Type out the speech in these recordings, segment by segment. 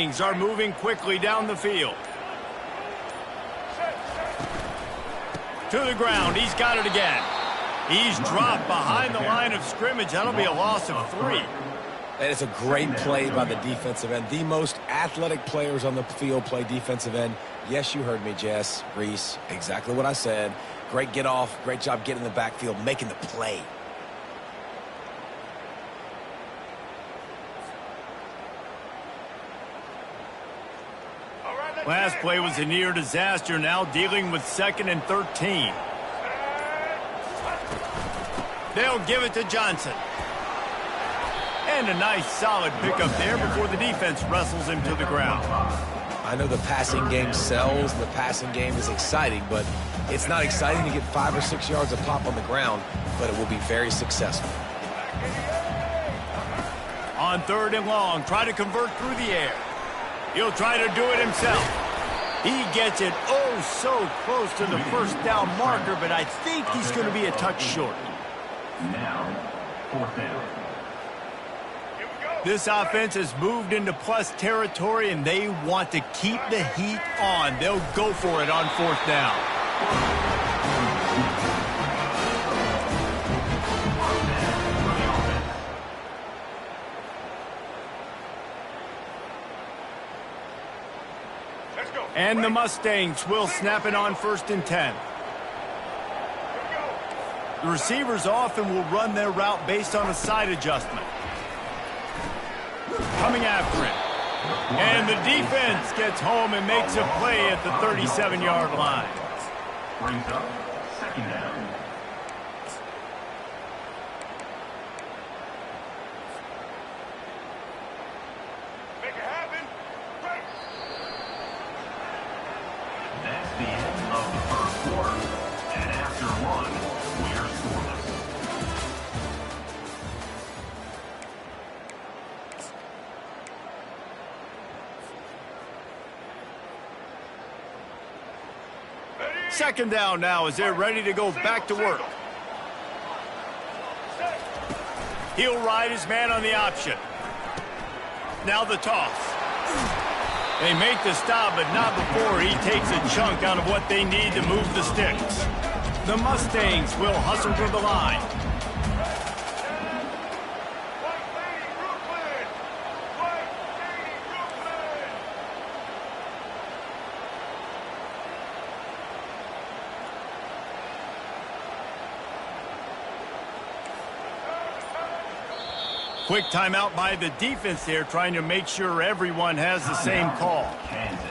Mustangs are moving quickly down the field. To the ground, he's got it again. He's dropped behind the line of scrimmage. That'll be a loss of 3. And it's a great play by the defensive end. The most athletic players on the field play defensive end. Yes, you heard me, Jess, Reese. Exactly what I said. Great get off. Great job getting in the backfield, making the play. Last play was a near disaster, now dealing with 2nd and 13. They'll give it to Johnson. And a nice solid pickup there before the defense wrestles him to the ground. I know the passing game sells, the passing game is exciting, but it's not exciting to get 5 or 6 yards of pop on the ground, but it will be very successful. On 3rd and long, try to convert through the air. He'll try to do it himself. He gets it oh so close to the first down marker, but I think he's going to be a touch short. Now, 4th down. This offense has moved into plus territory, and they want to keep the heat on. They'll go for it on 4th down. And the Mustangs will snap it on 1st and 10. The receivers often will run their route based on a side adjustment. Coming after it. And the defense gets home and makes a play at the 37-yard line. Brings up 2nd down. Make it happen. Right. That's the end of the 1st quarter. And after 1, we are scoreless. Second down now as they're ready to go back to work. He'll ride his man on the option. Now the toss. They make the stop, but not before he takes a chunk out of what they need to move the sticks. The Mustangs will hustle to the line. Quick timeout by the defense there, trying to make sure everyone has the same call. Kansas.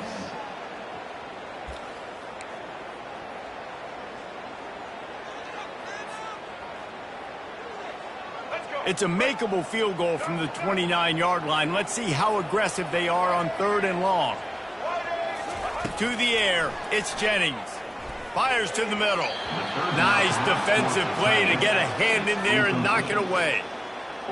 It's a makeable field goal from the 29-yard line. Let's see how aggressive they are on 3rd and long. To the air, it's Jennings. Fires to the middle. Nice defensive play to get a hand in there and knock it away.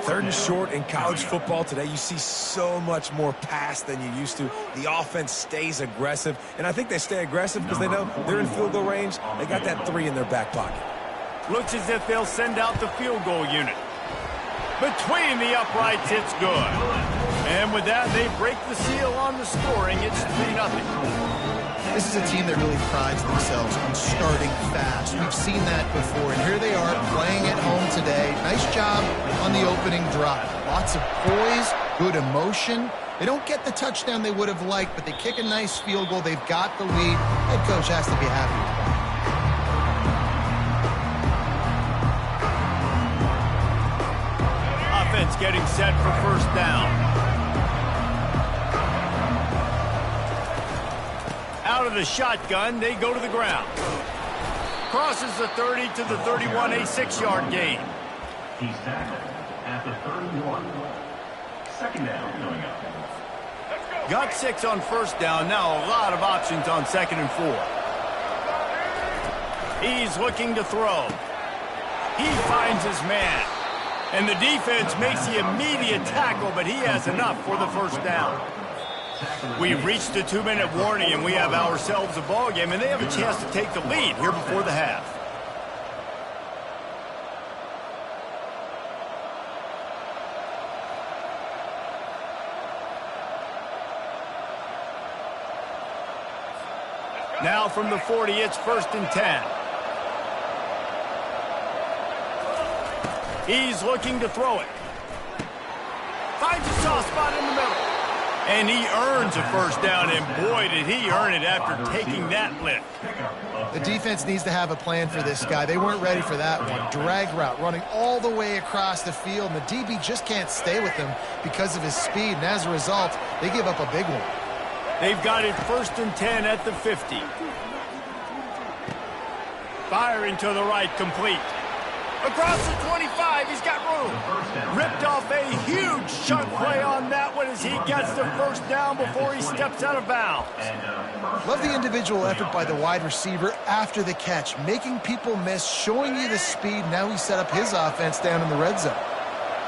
3rd and short in college football today, you see so much more pass than you used to. The offense stays aggressive, and I think they stay aggressive because they know they're in field goal range. They got that 3 in their back pocket. Looks as if they'll send out the field goal unit. Between the uprights, it's good. And with that, they break the seal on the scoring. It's 3-0. This is a team that really prides themselves on starting fast. We've seen that before, and here they are playing at home today. Nice job on the opening drive. Lots of poise, good emotion. They don't get the touchdown they would have liked, but they kick a nice field goal. They've got the lead. Head coach has to be happy with that. Offense getting set for 1st down. Out of the shotgun, they go to the ground. Crosses the 30 to the 31, a 6-yard gain. He's tackled at the 31. 2nd down coming up. Got 6 on 1st down. Now a lot of options on 2nd and 4. He's looking to throw. He finds his man. And the defense makes the immediate tackle, but he has enough for the 1st down. We've reached the 2-minute warning, and we have ourselves a ball game, and they have a chance to take the lead here before the half. Now from the 40, it's 1st and 10. He's looking to throw it. Finds a soft spot in the middle. And he earns a first down, and boy, did he earn it after taking that lift. The defense needs to have a plan for this guy. They weren't ready for that one. Drag route, running all the way across the field, and the DB just can't stay with him because of his speed, and as a result, they give up a big one. They've got it 1st and 10 at the 50. Firing to the right, complete. Across the 25, he's got room. Ripped off a huge chunk play on that one as he gets the first down before he steps out of bounds. Love the individual effort by the wide receiver after the catch, making people miss, showing you the speed. Now he set up his offense down in the red zone.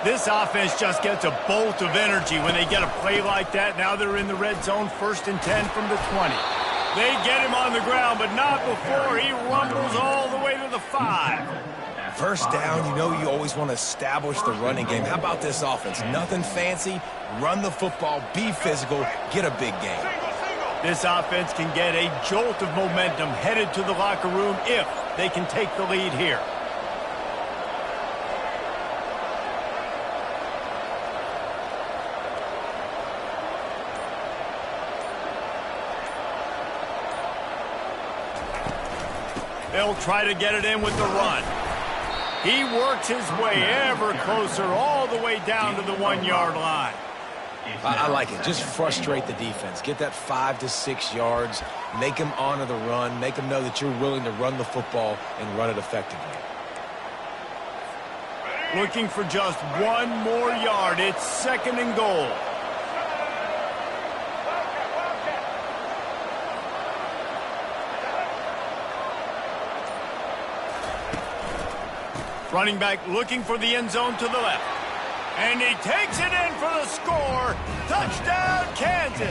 This offense just gets a bolt of energy when they get a play like that. Now they're in the red zone, 1st and 10 from the 20. They get him on the ground, but not before he rumbles all the way to the 5. First down, you know you always want to establish the running game. How about this offense? Nothing fancy. Run the football, be physical, get a big game. This offense can get a jolt of momentum headed to the locker room if they can take the lead here. They'll try to get it in with the run. He works his way ever closer all the way down to the 1-yard line. I like it. Just frustrate the defense. Get that 5 to 6 yards. Make them honor the run. Make them know that you're willing to run the football and run it effectively. Looking for just 1 more yard. It's 2nd and goal. Running back looking for the end zone to the left. And he takes it in for the score. Touchdown, Kansas.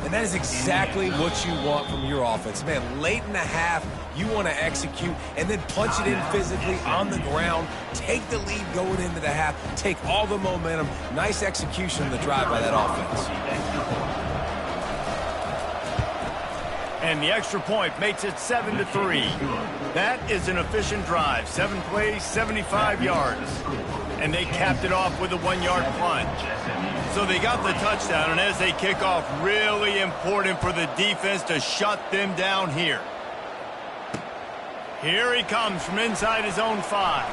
And that is exactly what you want from your offense. Man, late in the half, you want to execute and then punch it in physically on the ground. Take the lead going into the half. Take all the momentum. Nice execution on the drive by that offense. And the extra point makes it 7-3. That is an efficient drive. 7 plays, 75 yards. And they capped it off with a 1-yard plunge. So they got the touchdown, and as they kick off, really important for the defense to shut them down here. Here he comes from inside his own 5.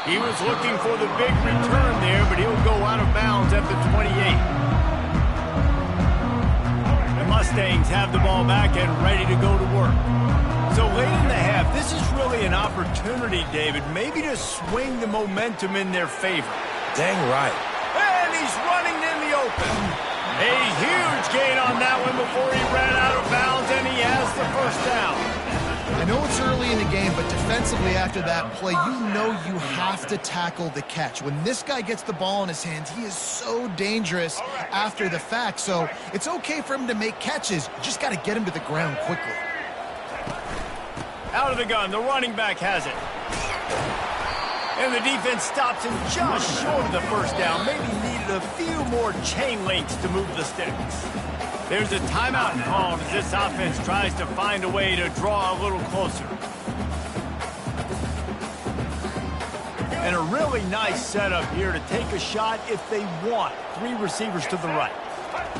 He was looking for the big return there, but he'll go out of bounds at the 28. Mustangs have the ball back and ready to go to work. So late in the half, this is really an opportunity, David, maybe to swing the momentum in their favor. Dang right. And he's running in the open. A huge gain on that one before he ran out of bounds, and he has the first down. I know it's early in the game, but defensively after that play, you know you have to tackle the catch. When this guy gets the ball in his hands, he is so dangerous after the fact. So it's okay for him to make catches. You just got to get him to the ground quickly. Out of the gun, the running back has it. And the defense stops him just short of the first down. Maybe needed a few more chain links to move the sticks. There's a timeout called as this offense tries to find a way to draw a little closer. And a really nice setup here to take a shot if they want. 3 receivers to the right.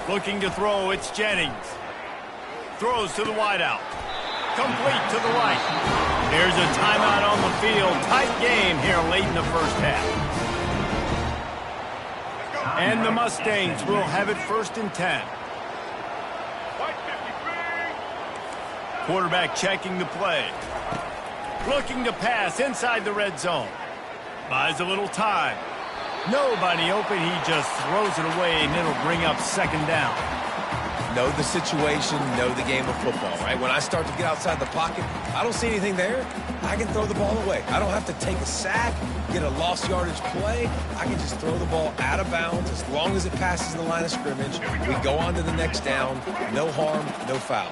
Looking to throw, it's Jennings. Throws to the wideout. Complete to the right. There's a timeout on the field. Tight game here late in the first half. And the Mustangs will have it 1st and 10. Quarterback checking the play. Looking to pass inside the red zone. Buys a little time. Nobody open. He just throws it away, and it'll bring up 2nd down. Know the situation, know the game of football, right? When I start to get outside the pocket, I don't see anything there. I can throw the ball away. I don't have to take a sack, get a lost yardage play. I can just throw the ball out of bounds as long as it passes the line of scrimmage. We go on to the next down. No harm, no foul.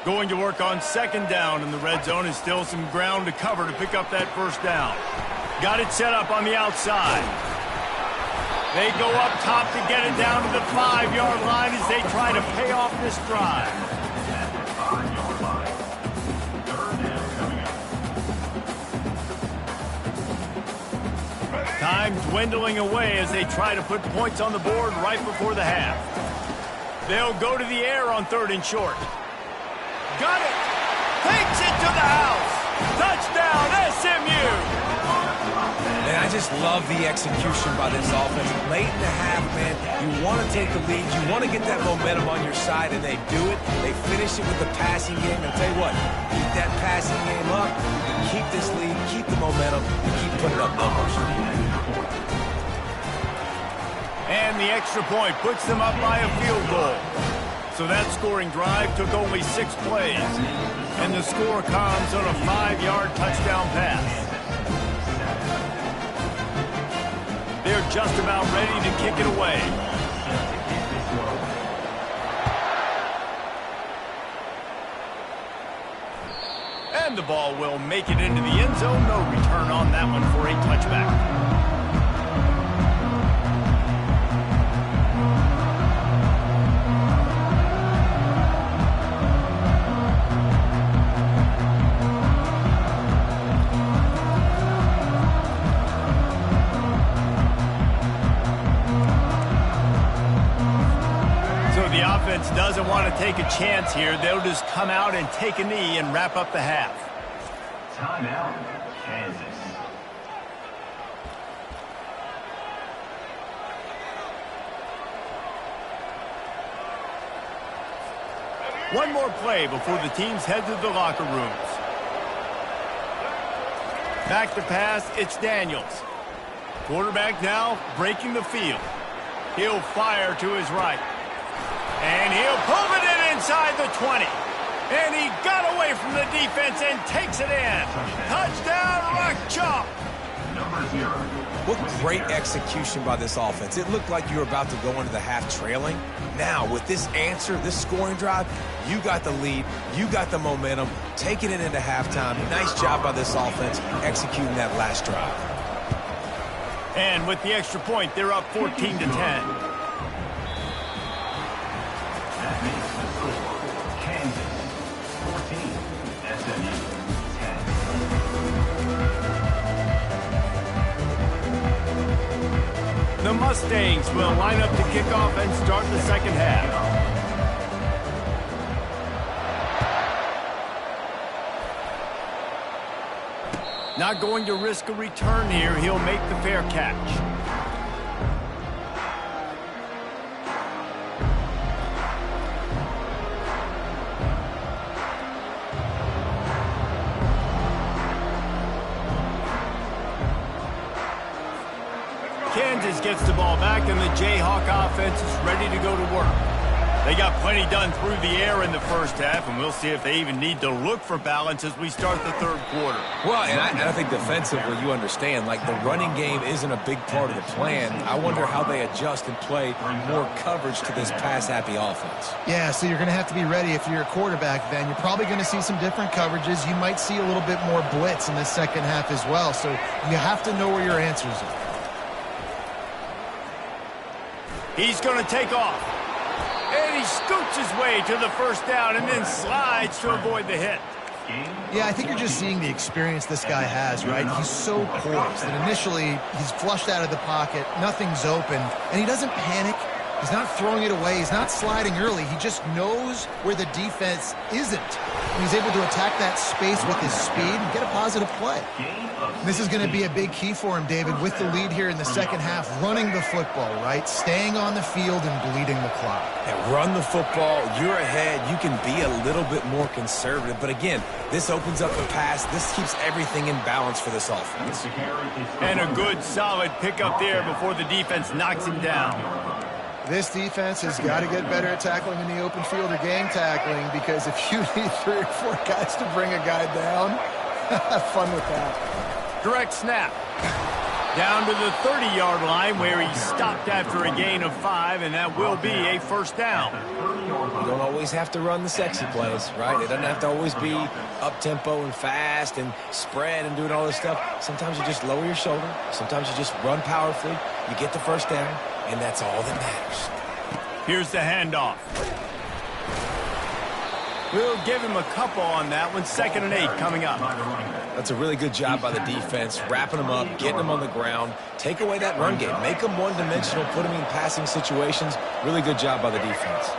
Going to work on 2nd down in the red zone, and still some ground to cover to pick up that first down. Got it set up on the outside. They go up top to get it down to the 5-yard line as they try to pay off this drive. At the 5-yard line. Third down coming up. Time dwindling away as they try to put points on the board right before the half. They'll go to the air on 3rd and short. Got it! Takes it to the house! Touchdown, SMU! Man, I just love the execution by this offense. Late in the half, man, you want to take the lead. You want to get that momentum on your side, and they do it. They finish it with the passing game. And I'll tell you what, keep that passing game up, keep this lead, keep the momentum, and keep putting up numbers. And the extra point puts them up by a field goal. So that scoring drive took only 6 plays. And the score comes on a 5-yard touchdown pass. They're just about ready to kick it away. And the ball will make it into the end zone. No return on that one for a touchback. Doesn't want to take a chance here. They'll just come out and take a knee and wrap up the half. Timeout, Kansas. One more play before the teams head to the locker rooms. Back to pass, it's Daniels. Quarterback now breaking the field. He'll fire to his right. And he'll pull it in inside the 20. And he got away from the defense and takes it in. Touchdown, Rock Chalk. Number 0. What great execution by this offense. It looked like you were about to go into the half trailing. Now, with this answer, this scoring drive, you got the lead, you got the momentum, taking it into halftime. Nice job by this offense executing that last drive. And with the extra point, they're up 14-10. That makes the score Kansas 14, SMU 10. The Mustangs will line up to kick off and start the second half. Not going to risk a return here. He'll make the fair catch. Kansas gets the ball back, and the Jayhawk offense is ready to go to work. They got plenty done through the air in the first half, and we'll see if they even need to look for balance as we start the third quarter. Well, and I think defensively, you understand, like the running game isn't a big part of the plan. I wonder how they adjust and play more coverage to this pass-happy offense. Yeah, so you're going to have to be ready if you're a quarterback then. You're probably going to see some different coverages. You might see a little bit more blitz in the second half as well, so you have to know where your answers are. He's going to take off. And he scoots his way to the first down and then slides to avoid the hit. Yeah, I think you're just seeing the experience this guy has, right? He's so poised. And initially, he's flushed out of the pocket. Nothing's open. And he doesn't panic. He's not throwing it away. He's not sliding early. He just knows where the defense isn't. And he's able to attack that space with his speed and get a positive play. This is going to be a big key for him, David, with the lead here in the second half, running the football, right? Staying on the field and bleeding the clock. Yeah, run the football. You're ahead. You can be a little bit more conservative. But again, this opens up the pass. This keeps everything in balance for this offense. And a good, solid pickup there before the defense knocks him down. This defense has got to get better at tackling in the open field or gang tackling, because if you need 3 or 4 guys to bring a guy down, have fun with that. Direct snap. Down to the 30-yard line where he stopped after a gain of 5, and that will be a first down. You don't always have to run the sexy plays, right? It doesn't have to always be up-tempo and fast and spread and doing all this stuff. Sometimes you just lower your shoulder. Sometimes you just run powerfully. You get the first down, and that's all that matters. Here's the handoff. We'll give him a couple on that one. 2nd and 8 coming up. That's a really good job by the defense, wrapping them up, getting them on the ground. Take away that run game. Make them one-dimensional, put them in passing situations. Really good job by the defense.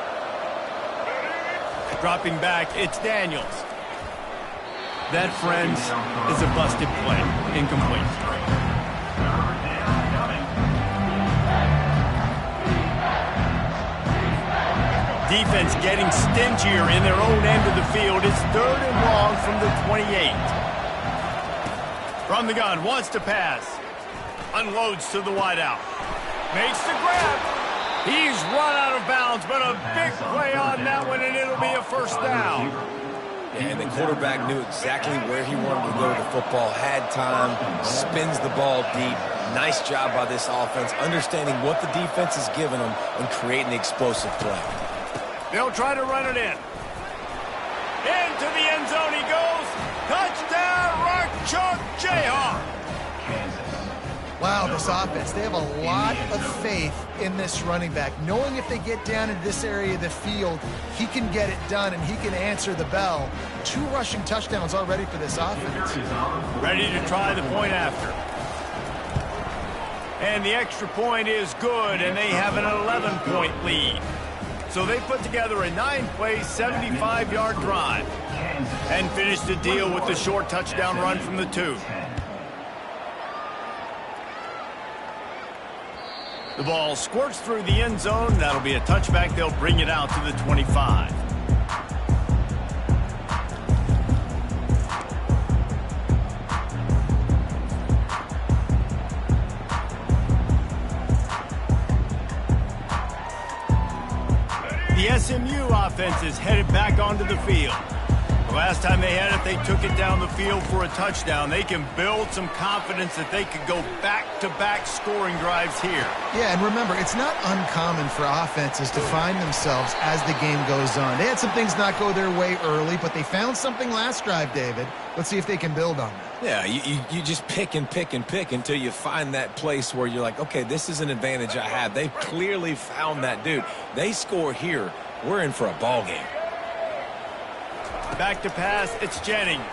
Dropping back, it's Daniels. That, friends, is a busted play. Incomplete. Defense getting stingier in their own end of the field. It's 3rd and long from the 28. From the gun, wants to pass. Unloads to the wideout. Makes the grab. He's run out of bounds, but a big play on that one, and it'll be a first down. And the quarterback knew exactly where he wanted to go with the football, had time, spins the ball deep. Nice job by this offense, understanding what the defense is giving them and creating the explosive play. They'll try to run it in. Into the end zone he goes. Touchdown, Rock Chalk Jayhawk. Wow, this offense, they have a lot of faith in this running back, knowing if they get down into this area of the field, he can get it done and he can answer the bell. 2 rushing touchdowns already for this offense. Ready to try the point after. And the extra point is good, and they have an 11-point lead. So they put together a 9-play, 75-yard drive and finish the deal with the short touchdown run from the 2. The ball squirts through the end zone. That'll be a touchback. They'll bring it out to the 25. The SMU offense is headed back onto the field. The last time they had it, they took it down the field for a touchdown. They can build some confidence that they could go back-to-back scoring drives here. Yeah, and remember, it's not uncommon for offenses to find themselves as the game goes on. They had some things not go their way early, but they found something last drive, David. Let's see if they can build on that. Yeah, you just pick and pick and pick until you find that place where you're like, okay, this is an advantage I have. They've clearly found that dude. They score here, we're in for a ball game. Back to pass, it's Jennings.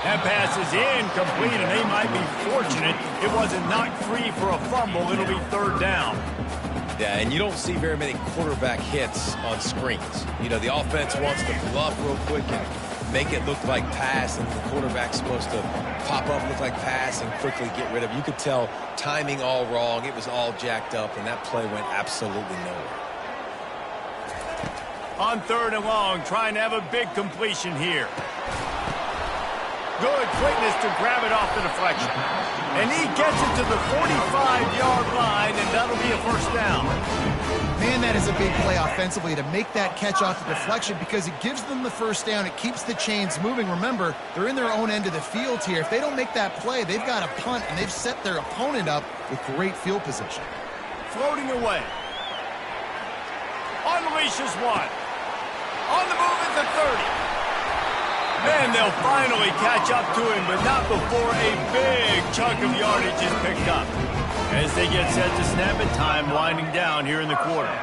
That pass is incomplete, and they might be fortunate it wasn't knocked free for a fumble. It'll be 3rd down. Yeah, and you don't see very many quarterback hits on screens. You know, the offense wants to bluff real quick and make it look like pass, and the quarterback's supposed to pop up, look like pass, and quickly get rid of it. You could tell timing all wrong. It was all jacked up, and that play went absolutely nowhere. On 3rd and long, trying to have a big completion here. Good quickness to grab it off the deflection. And he gets it to the 45-yard line, and that'll be a first down. Man, that is a big play offensively to make that catch off the deflection because it gives them the first down. It keeps the chains moving. Remember, they're in their own end of the field here. If they don't make that play, they've got a punt, and they've set their opponent up with great field position. Floating away. Unleashes one. On the move at the 30. Then they'll finally catch up to him, but not before a big chunk of yardage is picked up. As they get set to snap it, time winding down here in the quarter.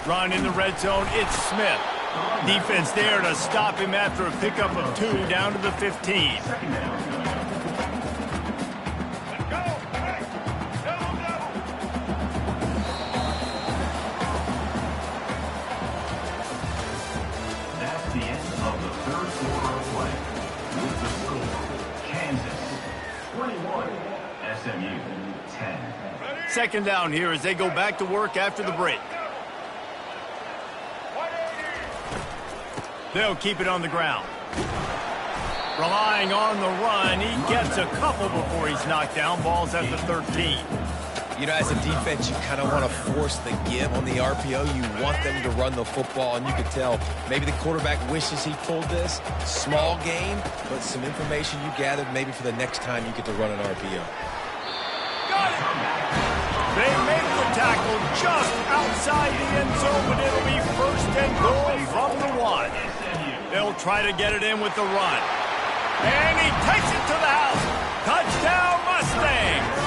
Run in the red zone, it's Smith. Defense there to stop him after a pickup of 2 down to the 15. SMU 10. 2nd down here as they go back to work after the break. They'll keep it on the ground. Relying on the run, he gets a couple before he's knocked down. Ball's at the 13. You know, as a defense, you kind of want to force the give on the RPO. You want them to run the football, and you could tell maybe the quarterback wishes he pulled this. Small game, but some information you gathered maybe for the next time you get to run an RPO. Got it! They make the tackle just outside the end zone, but it'll be first and goal from the 1. They'll try to get it in with the run. And he takes it to the house. Touchdown, Mustangs!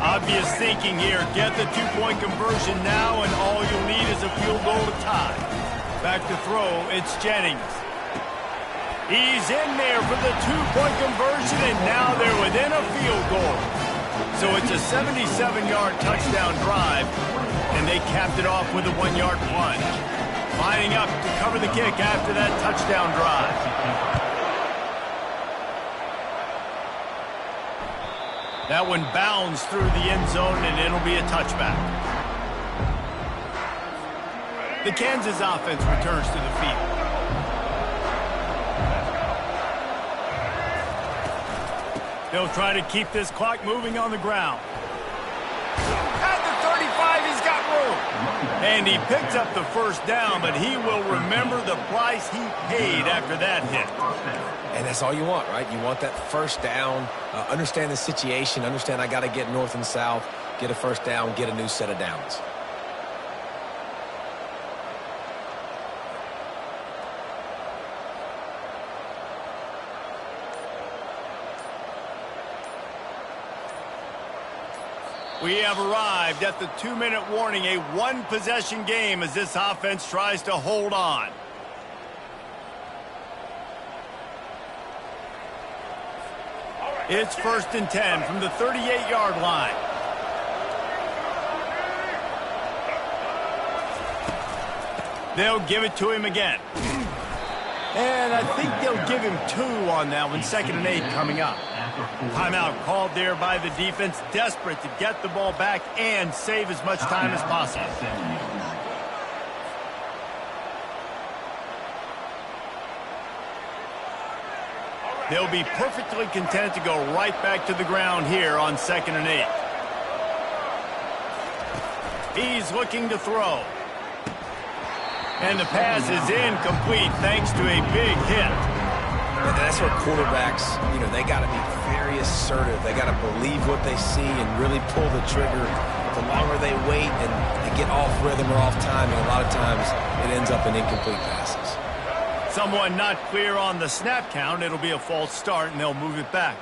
Obvious thinking here. Get the two-point conversion now, and all you'll need is a field goal to tie. Back to throw, it's Jennings. He's in there for the two-point conversion, and now they're within a field goal. So it's a 77-yard touchdown drive, and they capped it off with a 1-yard plunge. Lining up to cover the kick after that touchdown drive. That one bounds through the end zone, and it'll be a touchback. The Kansas offense returns to the field. They'll try to keep this clock moving on the ground. At the 35, he's got room. And he picks up the first down, but he will remember the price he paid after that hit. And that's all you want, right? You want that first down, understand the situation, understand I got to get north and south, get a first down, get a new set of downs. We have arrived at the 2-minute warning, a one-possession game as this offense tries to hold on. It's 1st and 10 from the 38-yard line. They'll give it to him again. And I think they'll give him 2 on that one. 2nd and 8 coming up. Timeout called there by the defense, desperate to get the ball back and save as much time as possible. They'll be perfectly content to go right back to the ground here on 2nd and 8. He's looking to throw. And the pass is incomplete thanks to a big hit. And that's where quarterbacks, they got to be very assertive. They got to believe what they see and really pull the trigger. The longer they wait and they get off rhythm or off timing, a lot of times it ends up in incomplete passes. Someone not clear on the snap count. It'll be a false start, and they'll move it back.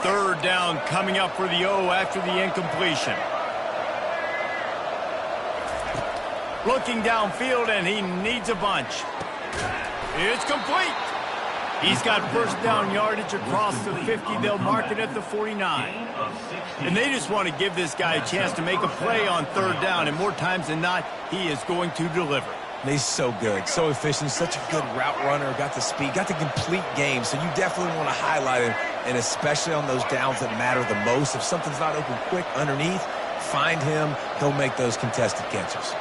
Third down coming up for the O after the incompletion. Looking downfield, and he needs a bunch. It's complete. He's got first down yardage across the 50. They'll mark it at the 49. And they just want to give this guy a chance to make a play on 3rd down, and more times than not, he is going to deliver. He's so good, so efficient, such a good route runner, got the speed, got the complete game, so you definitely want to highlight him, and especially on those downs that matter the most. If something's not open quick underneath, find him, he'll make those contested catches.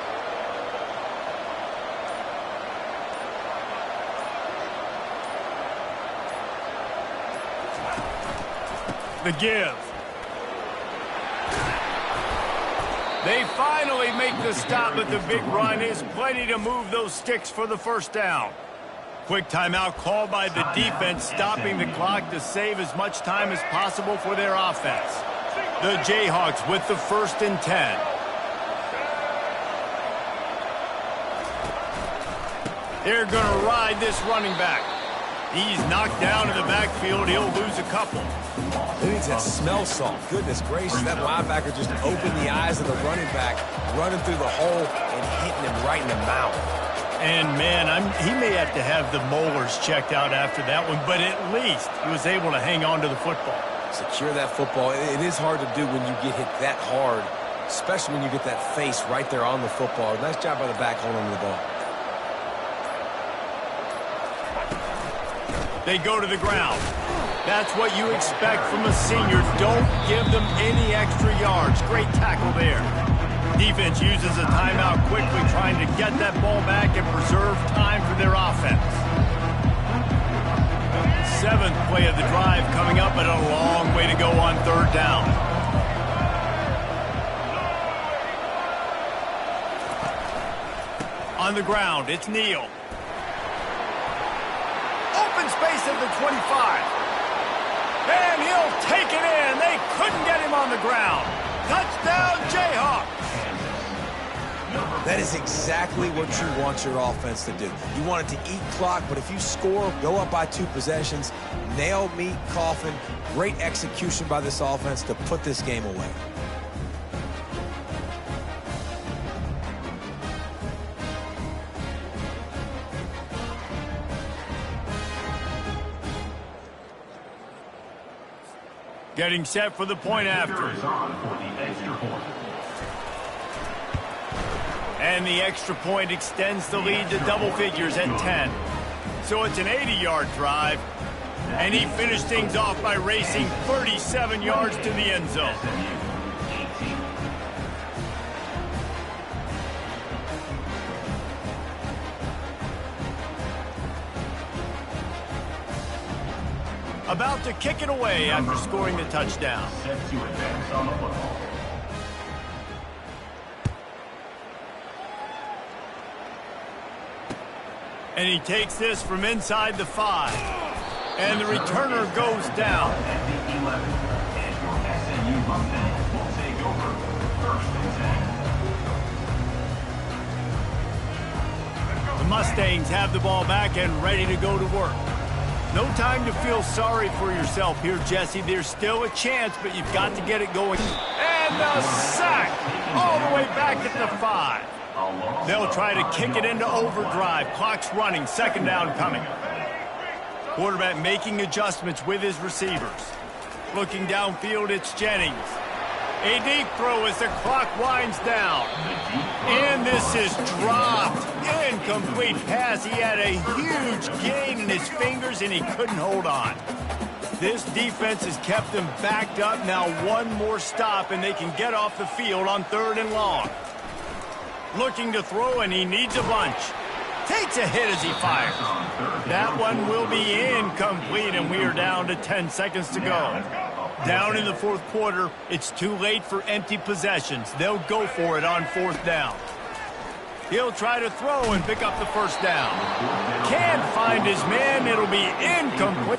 The give. They finally make the stop, but the big run is plenty to move those sticks for the first down. Quick timeout called by the defense, stopping the clock to save as much time as possible for their offense. The Jayhawks with the 1st and 10. They're going to ride this running back. He's knocked down in the backfield. He'll lose a couple. Who needs that smell salt? Goodness gracious, that linebacker just opened the eyes of the running back, running through the hole and hitting him right in the mouth. And, man, he may have to have the molars checked out after that one, but at least he was able to hang on to the football. Secure that football. It is hard to do when you get hit that hard, especially when you get that face right there on the football. Nice job by the back holding the ball. They go to the ground. That's what you expect from a senior. Don't give them any extra yards. Great tackle there. Defense uses a timeout quickly, trying to get that ball back and preserve time for their offense. 7th play of the drive coming up, but a long way to go on 3rd down. On the ground, it's Neal. Open space at the 25. And he'll take it in. They couldn't get him on the ground. Touchdown, Jayhawks. That is exactly what you want your offense to do. You want it to eat clock, but if you score, go up by 2 possessions, nail meat coffin. Great execution by this offense to put this game away. Getting set for the point after. And the extra point extends the lead to double figures at 10. So it's an 80-yard drive. And he finished things off by racing 37 yards to the end zone. About to kick it away after scoring the touchdown. Set to advance on the football. And he takes this from inside the 5. And the returner goes down. At the 11, and your SMU Mustangs will take over 1st and 10. The Mustangs have the ball back and ready to go to work. No time to feel sorry for yourself here, Jesse. There's still a chance, but you've got to get it going. And a sack all the way back at the 5. They'll try to kick it into overdrive. Clock's running, 2nd down coming. Quarterback making adjustments with his receivers. Looking downfield, it's Jennings. A deep throw as the clock winds down. And this is dropped. Incomplete pass. He had a huge gain in his fingers, and he couldn't hold on. This defense has kept them backed up. Now one more stop, and they can get off the field on 3rd and long. Looking to throw, and he needs a bunch. Takes a hit as he fires. That one will be incomplete, and we are down to 10 seconds to go. Down in the 4th quarter, it's too late for empty possessions. They'll go for it on 4th down. He'll try to throw and pick up the 1st down. Can't find his man. It'll be incomplete.